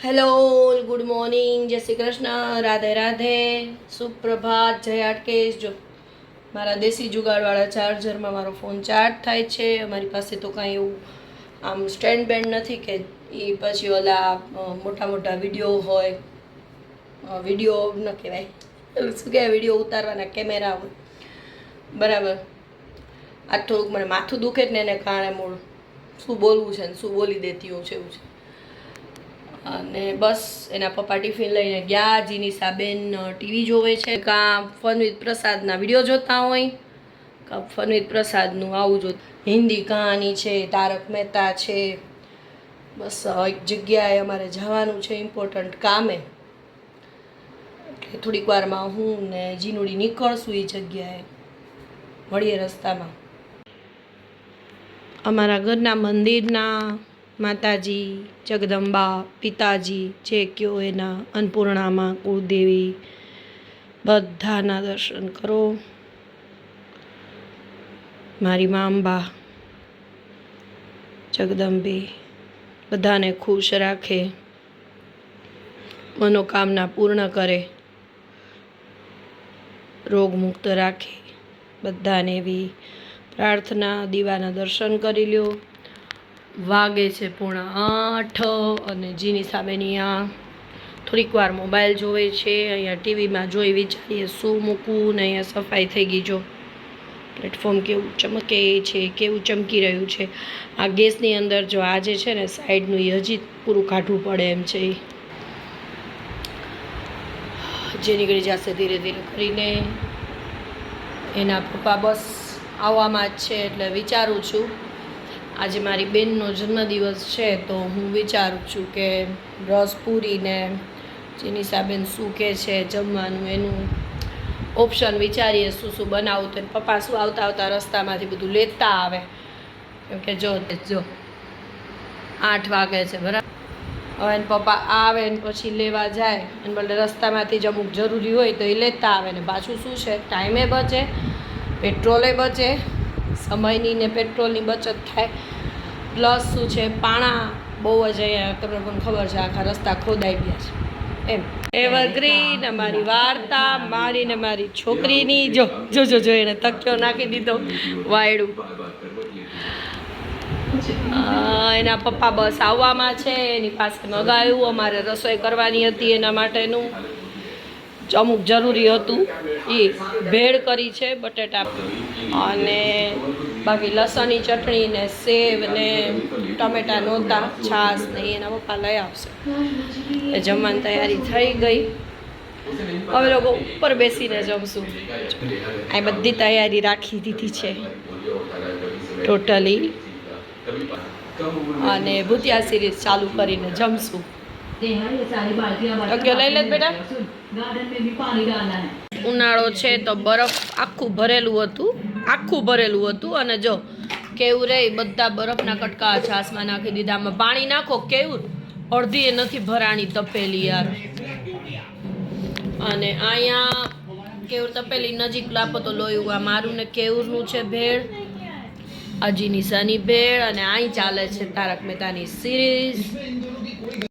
Hello, good morning, જય શ્રી કૃષ્ણ, રાધે રાધે, સુપ્રભાત, જય આટકેશ. જો મારા દેશી જુગાડવાળા ચાર્જરમાં મારો ફોન ચાર્જ થાય છે. અમારી પાસે તો કાંઈ એવું આમ સ્ટેન્ડ બેન્ડ નથી કે એ પછી ઓલા મોટા મોટા વિડીયો હોય, વિડીયો ન કહેવાય, શું કહેવાય, વિડીયો ઉતારવાના કેમેરા હોય, બરાબર. આજ થોડુંક મને માથું દુખે જ ને એને કારણે મૂળ શું બોલવું છે ને શું બોલી દેતી હોઉં છે એવું છે. અને બસ એના પપ્પા ટિફિન લઈને ગયા. જીનીસાબેન ટીવી જોવે છે, કાં ફન વિથ પ્રસાદના વિડીયો જોતા હોય, કાં ફન વિથ પ્રસાદનું આવું જોતા. હિન્દી કહાની છે, તારક મહેતા છે. બસ એક જગ્યાએ અમારે જવાનું છે ઇમ્પોર્ટન્ટ કામે, એટલે થોડીક વારમાં હું ને જીનુડી નીકળશું એ જગ્યાએ. મળીએ રસ્તામાં. અમારા ઘરના મંદિરના માતાજી, જગદંબા, પિતાજી, જે કયો એના, અન્નપૂર્ણામાં, કુળદેવી, બધાના દર્શન કરો. મારી મા અંબા, જગદંબે બધાને ખુશ રાખે, મનોકામના પૂર્ણ કરે, રોગમુક્ત રાખે, બધાને એવી પ્રાર્થના. દીવાના દર્શન કરી લ્યો. વાગે છે 7:45 અને જીની સામેની અહીંયા થોડીક વાર મોબાઈલ જોવે છે. અહીંયા ટીવીમાં જોઈ વિચારીએ શું મૂકવું ને. અહીંયા સફાઈ થઈ ગઈ. જો પ્લેટફોર્મ કેવું ચમકે છે, કેવું ચમકી રહ્યું છે. આ ગેસની અંદર જો આજે છે ને સાઈડનું એ હજી પૂરું કાઢવું પડે એમ છે. જે નીકળી જશે ધીરે ધીરે કરીને. એના પપ્પા બસ આવવામાં જ છે, એટલે વિચારું છું આજે મારી બેનનો જન્મદિવસ છે તો હું વિચારું છું કે રસ પૂરીને જીનીસાબેન શું કહે છે જમવાનું એનું ઓપ્શન વિચારીએ શું શું બનાવું. તો પપ્પા શું આવતા આવતા રસ્તામાંથી બધું લેતા આવે, કેમ કે જો 8 વાગે છે બરાબર. હવે એને પપ્પા આવે ને પછી લેવા જાય અને બદલે રસ્તામાંથી જ અમુક જરૂરી હોય તો એ લેતા આવે ને પાછું શું છે ટાઈમે બચે, પેટ્રોલે બચે, સમયની ને પેટ્રોલની બચત થાય. પ્લસ શું છે પાણા બહુ જ અહીંયા તમને પણ ખબર છે આખા રસ્તા ખોદાઈ ગયા છે એમ. એવરગ્રીન અમારી વાર્તા, મારી ને મારી છોકરીની. જો જો જો જો એને તકિયો નાખી દીધો વાયડું. એના પપ્પા બસ આવવામાં છે, એની પાસે મગાવ્યું. અમારે રસોઈ કરવાની હતી એના માટેનું અમુક જરૂરી હતું એ ભેળ કરી છે બટેટા અને બાકી લસણની ચટણી ને સેવ ને ટમેટા નહોતા, છાશ ને એના પપ્પા લઈ આવશે. એ જમવાની તૈયારી થઈ ગઈ. હવે લોકો ઉપર બેસીને જમશું. આ બધી તૈયારી રાખી દીધી છે ટોટલી. અને ભૂતિયા સિરીઝ ચાલુ કરીને જમશું. લઈ લે બેટા. ઉનાળો છે તો બરફ આખું ભરેલું હતું અને જો કેવું રે બધા બરફના કટકા છાસમાં નાખી દીધા. આમાં પાણી નાખો કેવું અડધી એ નથી ભરાણી તપેલી યાર. અને અહીંયા કેવું તપેલી નજીક લાપો તો લોયું. આ મારું ને કેવુરનું છે ભેળ, અજી નિશાની ભેળ. અને અહીં ચાલે છે તારક મહેતાની સિરીઝ.